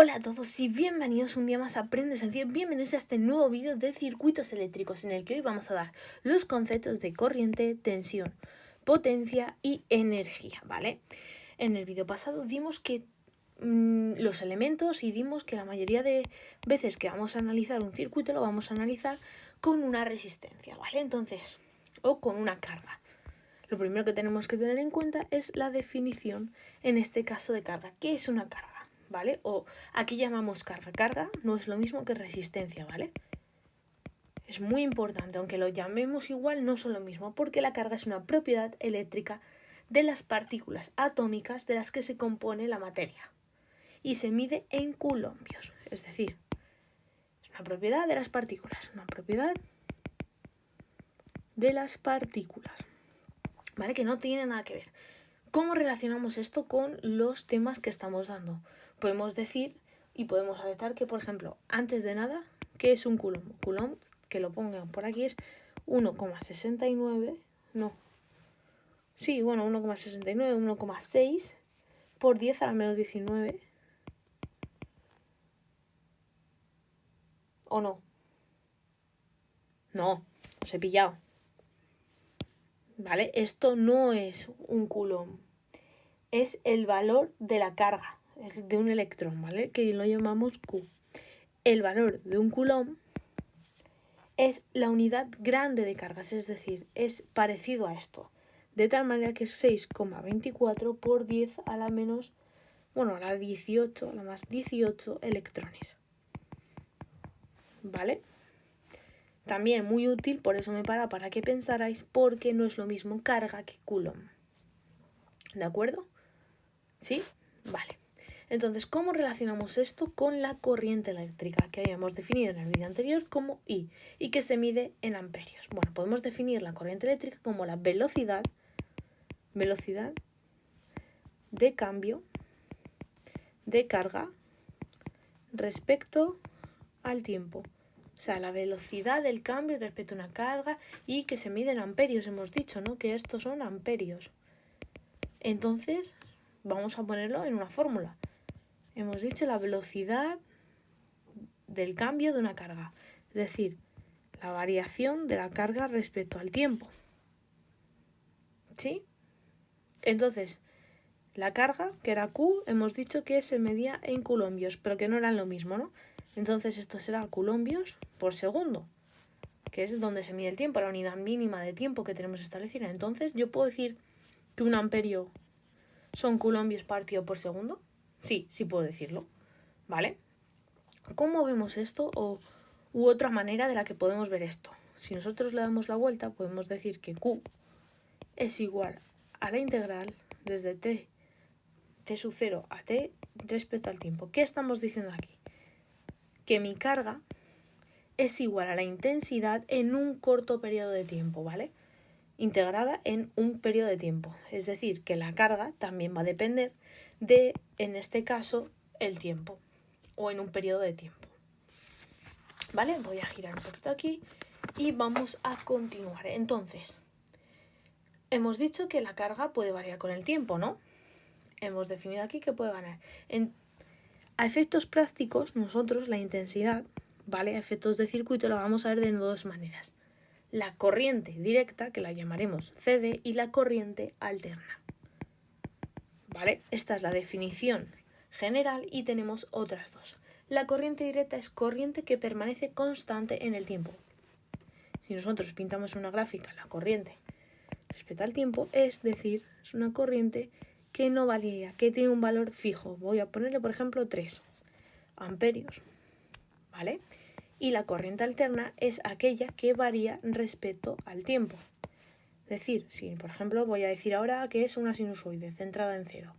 Hola a todos y bienvenidos un día más a Aprende Sencillo. Bienvenidos a este nuevo vídeo de circuitos eléctricos en el que hoy vamos a dar los conceptos de corriente, tensión, potencia y energía, ¿vale? En el vídeo pasado dimos que los elementos y dimos que la mayoría de veces que vamos a analizar un circuito lo vamos a analizar con una resistencia, ¿vale? Entonces, o con una carga. Lo primero que tenemos que tener en cuenta es la definición, en este caso de carga. ¿Qué es una carga? ¿Vale? O aquí llamamos carga. Carga no es lo mismo que resistencia, ¿vale? Es muy importante, aunque lo llamemos igual, no son lo mismo, porque la carga es una propiedad eléctrica de las partículas atómicas de las que se compone la materia y se mide en coulombios, es decir, es una propiedad de las partículas, una propiedad de las partículas, ¿vale? Que no tiene nada que ver. ¿Cómo relacionamos esto con los temas que estamos dando? Podemos decir y podemos aceptar que, por ejemplo, antes de nada, ¿qué es un coulomb? Coulomb, que lo pongan por aquí, es 1,69, no, sí, bueno, 1,69, 1,6 por 10 a la menos 19, ¿o no? No, os he pillado. ¿Vale? Esto no es un coulomb, es el valor de la carga de un electrón, ¿vale? Que lo llamamos Q. El valor de un coulomb es la unidad grande de cargas, es decir, es parecido a esto. De tal manera que es 6,24 por 10 a la menos, bueno, a la 18, a la más 18 electrones. ¿Vale? También muy útil, por eso me para que pensarais, porque no es lo mismo carga que coulomb. ¿De acuerdo? ¿Sí? Vale. Entonces, ¿cómo relacionamos esto con la corriente eléctrica que habíamos definido en el vídeo anterior como I y que se mide en amperios? Bueno, podemos definir la corriente eléctrica como la velocidad de cambio de carga respecto al tiempo. O sea, la velocidad del cambio respecto a una carga y que se mide en amperios, hemos dicho, ¿no? Que estos son amperios. Entonces, vamos a ponerlo en una fórmula. Hemos dicho la velocidad del cambio de una carga, es decir, la variación de la carga respecto al tiempo. ¿Sí? Entonces, la carga, que era Q, hemos dicho que se medía en coulombios, pero que no eran lo mismo, ¿no? Entonces esto será coulombios por segundo, que es donde se mide el tiempo, la unidad mínima de tiempo que tenemos establecida. Entonces, ¿yo puedo decir que un amperio son coulombios partido por segundo? Sí, sí puedo decirlo, ¿vale? ¿Cómo vemos esto u otra manera de la que podemos ver esto? Si nosotros le damos la vuelta, podemos decir que Q es igual a la integral desde t sub 0 a t respecto al tiempo. ¿Qué estamos diciendo aquí? Que mi carga es igual a la intensidad en un corto periodo de tiempo, ¿vale? Integrada en un periodo de tiempo. Es decir, que la carga también va a depender de, en este caso, el tiempo o en un periodo de tiempo. ¿Vale? Voy a girar un poquito aquí y vamos a continuar. Entonces, hemos dicho que la carga puede variar con el tiempo, ¿no? Hemos definido aquí que puede ganar. A efectos prácticos, nosotros la intensidad, ¿vale? A efectos de circuito la vamos a ver de dos maneras. La corriente directa, que la llamaremos CD, y la corriente alterna. ¿Vale? Esta es la definición general y tenemos otras dos. La corriente directa es corriente que permanece constante en el tiempo. Si nosotros pintamos una gráfica, la corriente respecto al tiempo, es decir, es una corriente que no varía, que tiene un valor fijo. Voy a ponerle, por ejemplo, 3 amperios, ¿vale? Y la corriente alterna es aquella que varía respecto al tiempo. Es decir, si por ejemplo voy a decir ahora que es una sinusoide centrada en 0,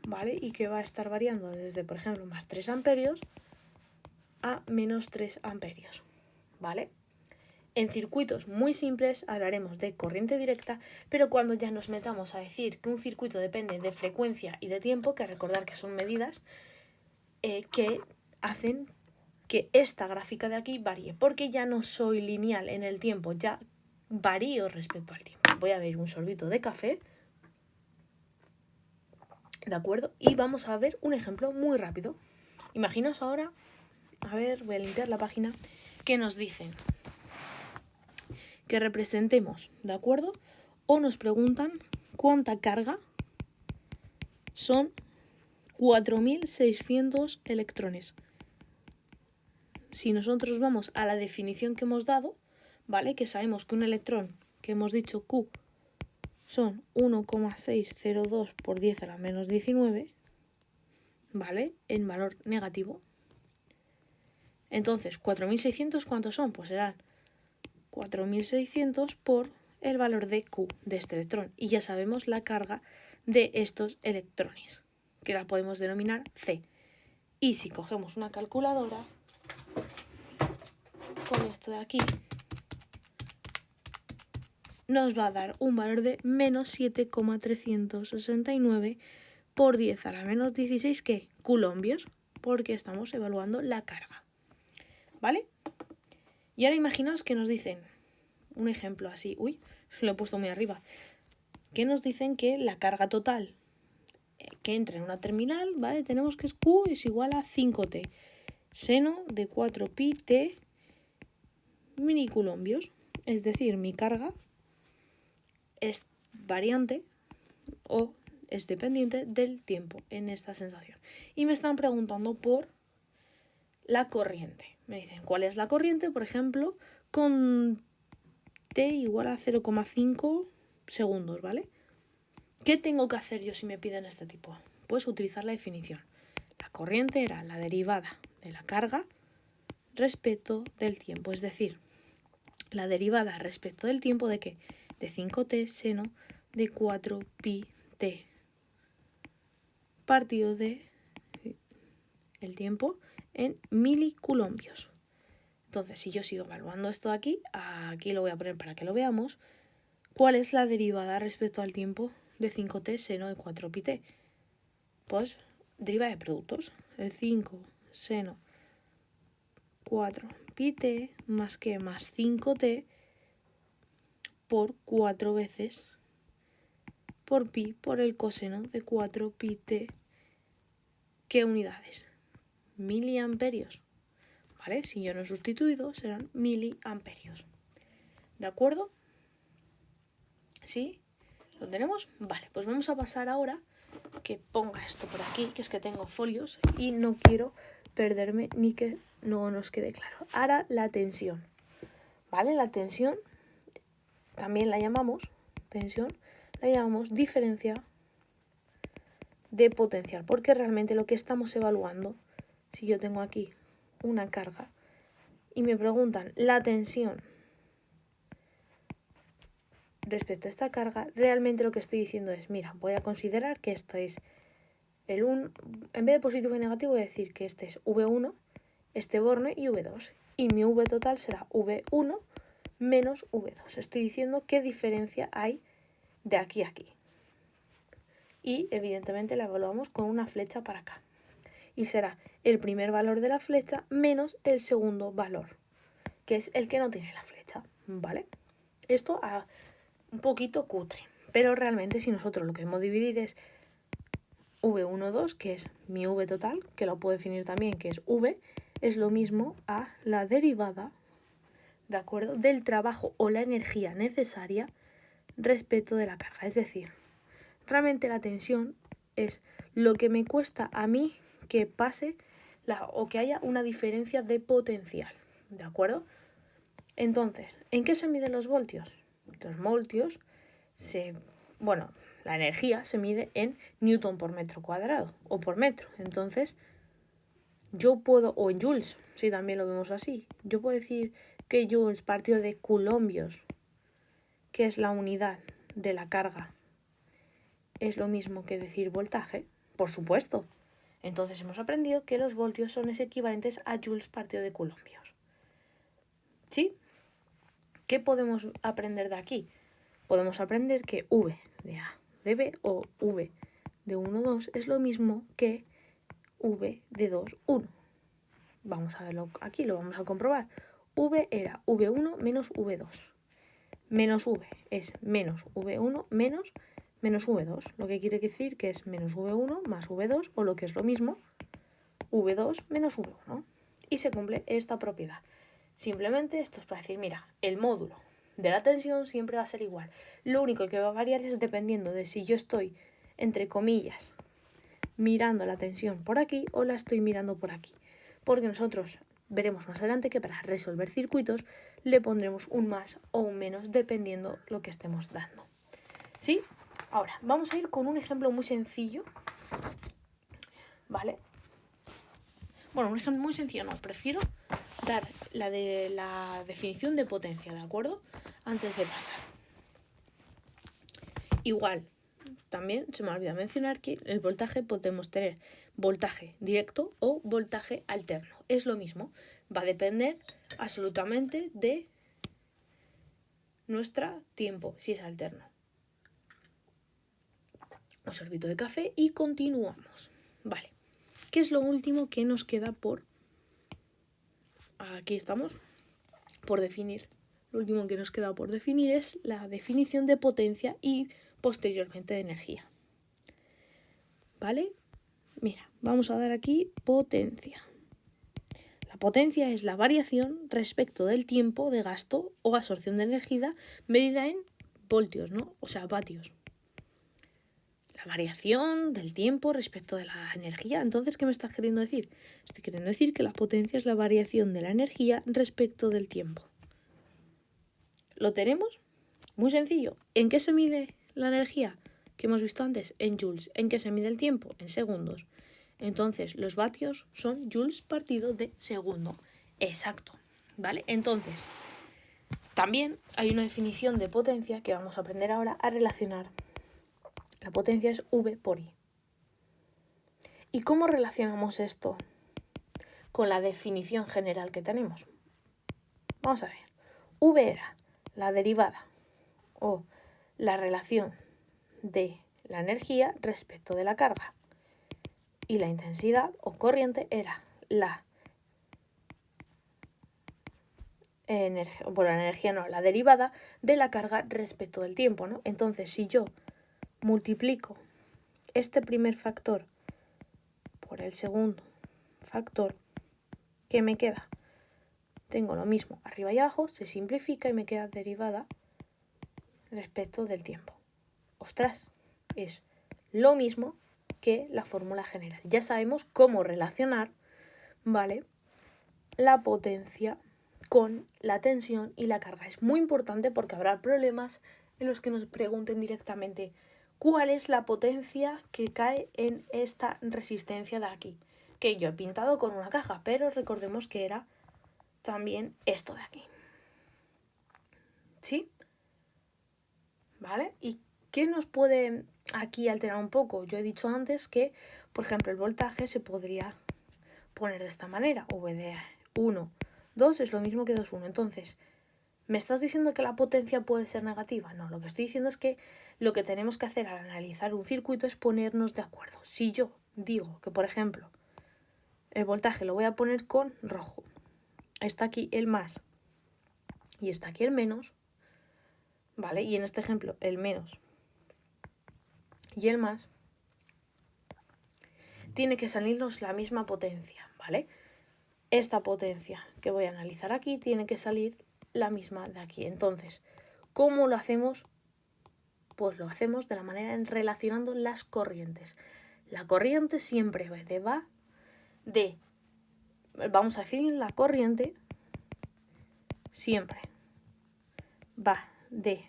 ¿vale? Y que va a estar variando desde, por ejemplo, más 3 amperios a menos 3 amperios, ¿vale? En circuitos muy simples hablaremos de corriente directa, pero cuando ya nos metamos a decir que un circuito depende de frecuencia y de tiempo, que recordar que son medidas que hacen que esta gráfica de aquí varíe, porque ya no soy lineal en el tiempo, ya varío respecto al tiempo. Voy a beber un sorbito de café ¿De acuerdo? Y vamos a ver un ejemplo muy rápido. Imaginaos ahora, a ver, voy a limpiar la página, que nos dicen que representemos, ¿de acuerdo? O nos preguntan cuánta carga son 4.600 electrones. Si nosotros vamos a la definición que hemos dado, ¿vale? Que sabemos que un electrón, que hemos dicho Q, son 1,602 por 10 a la menos 19, ¿vale? En valor negativo. Entonces, 4.600, ¿cuántos son? Pues serán 4.600 por el valor de Q de este electrón. Y ya sabemos la carga de estos electrones, que la podemos denominar C. Y si cogemos una calculadora, con esto de aquí, nos va a dar un valor de menos 7,369 por 10 a la menos 16, ¿qué? Coulombios, porque estamos evaluando la carga. ¿Vale? Y ahora imaginaos que nos dicen, un ejemplo así, uy, lo he puesto muy arriba, que nos dicen que la carga total que entra en una terminal, ¿vale? Tenemos que Q es igual a 5T, seno de 4pi T minicoulombios. Es decir, mi carga es variante o es dependiente del tiempo en esta sensación. Y me están preguntando por la corriente. Me dicen, ¿cuál es la corriente? Por ejemplo, con T igual a 0,5 segundos, ¿vale? ¿Qué tengo que hacer yo si me piden este tipo? Pues utilizar la definición. La corriente era la derivada de la carga respecto del tiempo. Es decir, la derivada respecto del tiempo de ¿qué? De 5T seno de 4pi T partido de el tiempo en milicoulombios. Entonces, si yo sigo evaluando esto de aquí lo voy a poner para que lo veamos. ¿Cuál es la derivada respecto al tiempo de 5T seno de 4pi T? Pues deriva de productos. El 5 seno 4pi T más que más 5T por 4 veces por pi por el coseno de 4pi T. ¿Qué unidades? Miliamperios. ¿Vale? Si yo no he sustituido, serán miliamperios. ¿De acuerdo? ¿Sí? ¿Lo tenemos? Vale, pues vamos a pasar ahora que ponga esto por aquí, que es que tengo folios y no quiero perderme ni que no nos quede claro. Ahora la tensión. ¿Vale? La tensión también la llamamos diferencia de potencial, porque realmente lo que estamos evaluando, si yo tengo aquí una carga y me preguntan la tensión respecto a esta carga, realmente lo que estoy diciendo es, mira, voy a considerar que esto es el 1, en vez de positivo y negativo voy a decir que este es V1, este borne y V2, y mi V total será V1 menos V2. Estoy diciendo qué diferencia hay de aquí a aquí. Y evidentemente la evaluamos con una flecha para acá. Y será el primer valor de la flecha menos el segundo valor, que es el que no tiene la flecha, ¿vale? Esto a un poquito cutre, pero realmente si nosotros lo que queremos dividir es V1,2, que es mi V total, que lo puedo definir también, que es V, es lo mismo a la derivada, ¿de acuerdo?, del trabajo o la energía necesaria respecto de la carga. Es decir, realmente la tensión es lo que me cuesta a mí que pase o que haya una diferencia de potencial, ¿de acuerdo? Entonces, ¿en qué se miden los voltios? Los voltios la energía se mide en newton por metro cuadrado o por metro. Entonces, yo puedo, o en joules, si también lo vemos así, yo puedo decir que joules partido de coulombios, que es la unidad de la carga, es lo mismo que decir voltaje, por supuesto. Entonces hemos aprendido que los voltios son equivalentes a joules partido de coulombios. ¿Sí? ¿Qué podemos aprender de aquí? Podemos aprender que V de A de B o V de 1, 2 es lo mismo que V de 2, 1. Vamos a verlo aquí, lo vamos a comprobar. V era V1 menos V2. Menos V es menos V1 menos menos V2, lo que quiere decir que es menos V1 más V2, o lo que es lo mismo, V2 menos V1. Y se cumple esta propiedad. Simplemente esto es para decir, mira, el módulo de la tensión siempre va a ser igual. Lo único que va a variar es dependiendo de si yo estoy, entre comillas, mirando la tensión por aquí o la estoy mirando por aquí. Porque nosotros veremos más adelante que para resolver circuitos le pondremos un más o un menos dependiendo lo que estemos dando. ¿Sí? Ahora, vamos a ir con un ejemplo muy sencillo. ¿Vale? Bueno, un ejemplo muy sencillo no, prefiero dar la definición de potencia, ¿de acuerdo? Antes de pasar. Igual, también se me ha olvidado mencionar que el voltaje podemos tener voltaje directo o voltaje alterno. Es lo mismo, va a depender absolutamente de nuestro tiempo, si es alterno. Un sorbito de café y continuamos. Vale, ¿qué es lo último que nos queda por... Aquí estamos, por definir. Lo último que nos queda por definir es la definición de potencia y posteriormente de energía. ¿Vale? Mira, vamos a dar aquí potencia. La potencia es la variación respecto del tiempo de gasto o absorción de energía medida en voltios, ¿no? O sea, vatios. La variación del tiempo respecto de la energía. Entonces, ¿qué me estás queriendo decir? Estoy queriendo decir que la potencia es la variación de la energía respecto del tiempo. ¿Lo tenemos? Muy sencillo. ¿En qué se mide la energía? Que hemos visto antes, en joules. ¿En qué se mide el tiempo? En segundos. Entonces, los vatios son joules partido de segundo. Exacto. ¿Vale? Entonces, también hay una definición de potencia que vamos a aprender ahora a relacionar. La potencia es V por I. ¿Y cómo relacionamos esto con la definición general que tenemos? Vamos a ver. V era la derivada o la relación de la energía respecto de la carga. Y la intensidad o corriente era la derivada de la carga respecto del tiempo, ¿no? Entonces, si yo multiplico este primer factor por el segundo factor, ¿qué me queda? Tengo lo mismo arriba y abajo, se simplifica y me queda derivada respecto del tiempo. Ostras, es lo mismo que la fórmula general. Ya sabemos cómo relacionar, ¿vale?, la potencia con la tensión y la carga. Es muy importante porque habrá problemas en los que nos pregunten directamente cuál es la potencia que cae en esta resistencia de aquí, que yo he pintado con una caja, pero recordemos que era también esto de aquí. ¿Sí? ¿Vale? ¿Y qué nos puede aquí alterar un poco? Yo he dicho antes que, por ejemplo, el voltaje se podría poner de esta manera. V de 1, 2 es lo mismo que 2, 1. Entonces, ¿me estás diciendo que la potencia puede ser negativa? No, lo que estoy diciendo es que lo que tenemos que hacer al analizar un circuito es ponernos de acuerdo. Si yo digo que, por ejemplo, el voltaje lo voy a poner con rojo, está aquí el más y está aquí el menos, ¿vale? Y en este ejemplo, el menos y el más, tiene que salirnos la misma potencia, ¿vale? Esta potencia que voy a analizar aquí tiene que salir la misma de aquí. Entonces, ¿cómo lo hacemos? Pues lo hacemos de la manera en relacionando las corrientes. La corriente siempre va de... Vamos a definir la corriente siempre va de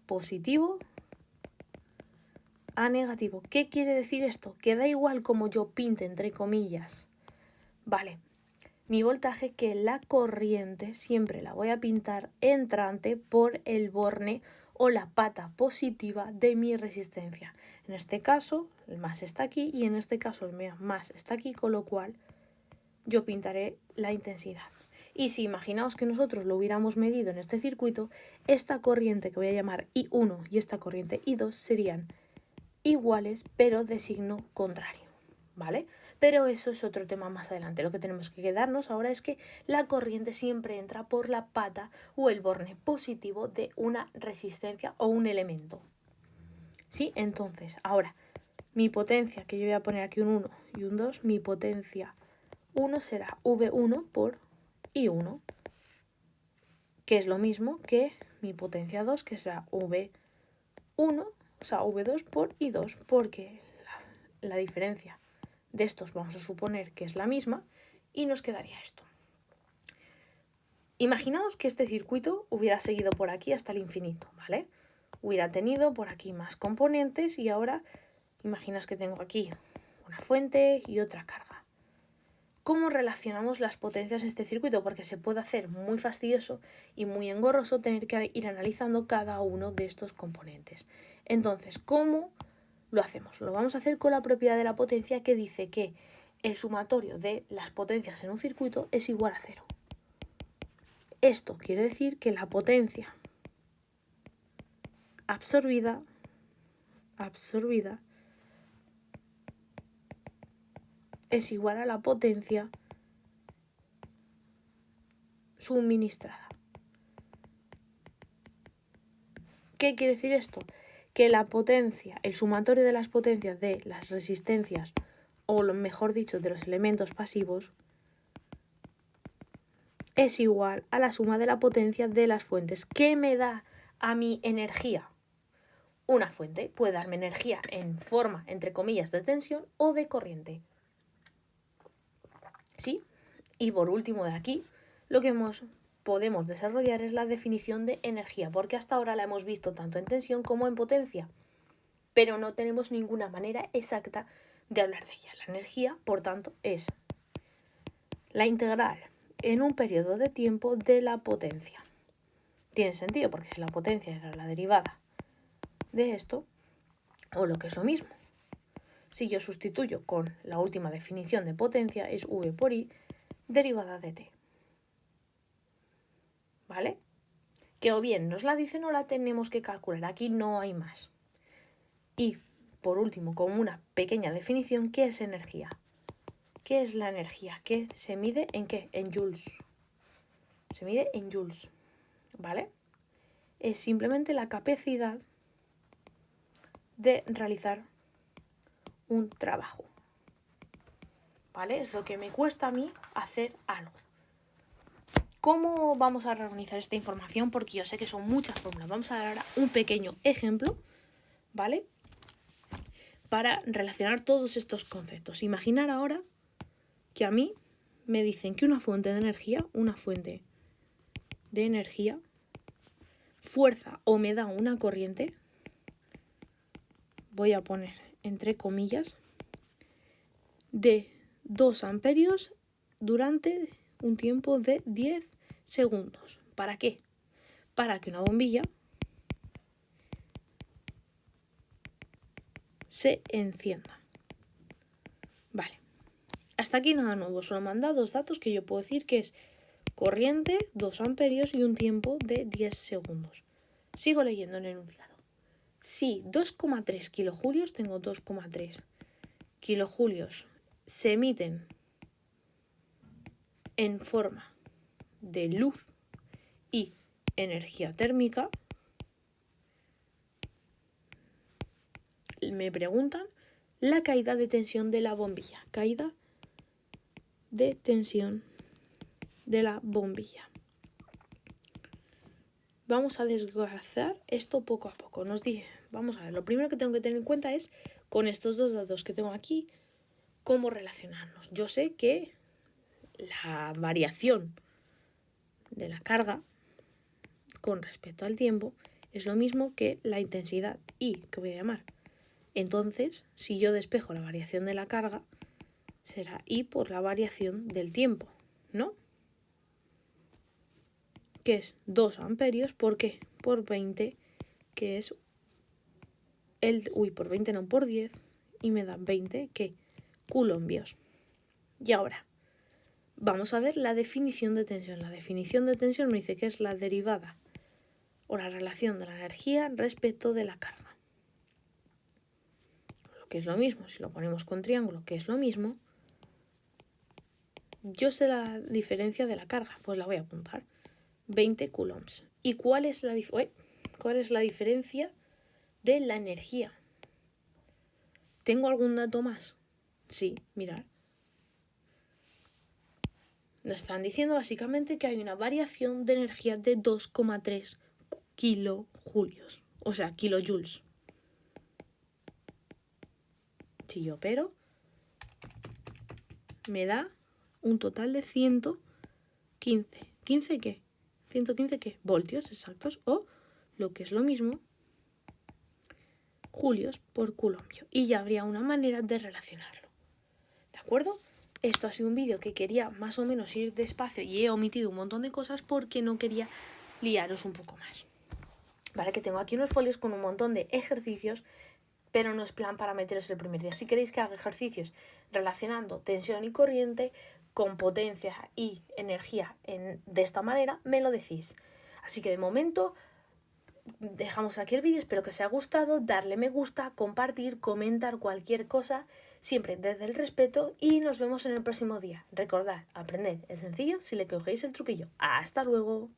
positivo a negativo. ¿Qué quiere decir esto? Que da igual como yo pinte, entre comillas, vale, mi voltaje, que la corriente siempre la voy a pintar entrante por el borne o la pata positiva de mi resistencia. En este caso, el más está aquí y en este caso el más está aquí, con lo cual yo pintaré la intensidad. Y si imaginaos que nosotros lo hubiéramos medido en este circuito, esta corriente que voy a llamar I1 y esta corriente I2 serían iguales pero de signo contrario, ¿vale? Pero eso es otro tema más adelante. Lo que tenemos que quedarnos ahora es que la corriente siempre entra por la pata o el borne positivo de una resistencia o un elemento. ¿Sí? Entonces, ahora, mi potencia, que yo voy a poner aquí un 1 y un 2, mi potencia 1 será V1 por I1, que es lo mismo que mi potencia 2, que será V1, o sea, V2 por I2, porque la diferencia de estos vamos a suponer que es la misma y nos quedaría esto. Imaginaos que este circuito hubiera seguido por aquí hasta el infinito, ¿vale? Hubiera tenido por aquí más componentes y ahora imaginas que tengo aquí una fuente y otra carga. ¿Cómo relacionamos las potencias en este circuito? Porque se puede hacer muy fastidioso y muy engorroso tener que ir analizando cada uno de estos componentes. Entonces, ¿cómo lo hacemos? Lo vamos a hacer con la propiedad de la potencia, que dice que el sumatorio de las potencias en un circuito es igual a 0. Esto quiere decir que la potencia absorbida es igual a la potencia suministrada. ¿Qué quiere decir esto? Que la potencia, el sumatorio de las potencias de las resistencias, o mejor dicho, de los elementos pasivos, es igual a la suma de la potencia de las fuentes. ¿Qué me da a mi energía? Una fuente puede darme energía en forma, entre comillas, de tensión o de corriente. ¿Sí? Y por último de aquí, lo que podemos desarrollar es la definición de energía, porque hasta ahora la hemos visto tanto en tensión como en potencia, pero no tenemos ninguna manera exacta de hablar de ella. La energía, por tanto, es la integral en un periodo de tiempo de la potencia. Tiene sentido, porque si la potencia era la derivada de esto, o lo que es lo mismo, si yo sustituyo con la última definición de potencia, es V por I derivada de T. ¿Vale? Que o bien nos la dicen o la tenemos que calcular. Aquí no hay más. Y, por último, como una pequeña definición, ¿qué es energía? ¿Qué es la energía? ¿Qué se mide en qué? En joules. Se mide en joules. ¿Vale? Es simplemente la capacidad de realizar un trabajo. ¿Vale? Es lo que me cuesta a mí hacer algo. ¿Cómo vamos a reorganizar esta información? Porque yo sé que son muchas fórmulas. Vamos a dar ahora un pequeño ejemplo, ¿vale? Para relacionar todos estos conceptos. Imaginar ahora que a mí me dicen que una fuente de energía, fuerza o me da una corriente, voy a poner entre comillas, de 2 amperios durante un tiempo de 10 segundos. ¿Para qué? Para que una bombilla se encienda. Vale. Hasta aquí nada nuevo, solo me han dado 2 datos que yo puedo decir que es corriente, 2 amperios y un tiempo de 10 segundos. Sigo leyendo el enunciado. Si 2,3 kilojulios, tengo 2,3 kilojulios, se emiten en forma de luz y energía térmica, me preguntan la caída de tensión de la bombilla. Caída de tensión de la bombilla. Vamos a desglosar esto poco a poco. Vamos a ver, lo primero que tengo que tener en cuenta es, con estos 2 datos que tengo aquí, cómo relacionarnos. Yo sé que la variación de la carga con respecto al tiempo es lo mismo que la intensidad I, que voy a llamar. Entonces, si yo despejo la variación de la carga, será I por la variación del tiempo, ¿no? Que es 2 amperios, ¿por qué? Por 20, que es por 20 no, por 10, y me da 20, ¿qué? Coulombios. Y ahora, vamos a ver la definición de tensión. La definición de tensión me dice que es la derivada o la relación de la energía respecto de la carga. Lo que es lo mismo, si lo ponemos con triángulo, que es lo mismo, yo sé la diferencia de la carga, pues la voy a apuntar. 20 coulombs. ¿Y cuál es la diferencia de la energía? ¿Tengo algún dato más? Sí, mirad. Nos están diciendo básicamente que hay una variación de energía de 2,3 kilojulios, o sea, kilojoules. Si yo opero, me da un total de 115. ¿15 qué? 115 qué? Voltios exactos, o lo que es lo mismo, julios por coulombio. Y ya habría una manera de relacionarlo. ¿De acuerdo? Esto ha sido un vídeo que quería más o menos ir despacio y he omitido un montón de cosas porque no quería liaros un poco más. Vale, que tengo aquí unos folios con un montón de ejercicios, pero no es plan para meteros el primer día. Si queréis que haga ejercicios relacionando tensión y corriente con potencia y energía de esta manera, me lo decís. Así que de momento dejamos aquí el vídeo, espero que os haya gustado, darle me gusta, compartir, comentar cualquier cosa, siempre desde el respeto, y nos vemos en el próximo día. Recordad, aprender es sencillo si le cogéis el truquillo. ¡Hasta luego!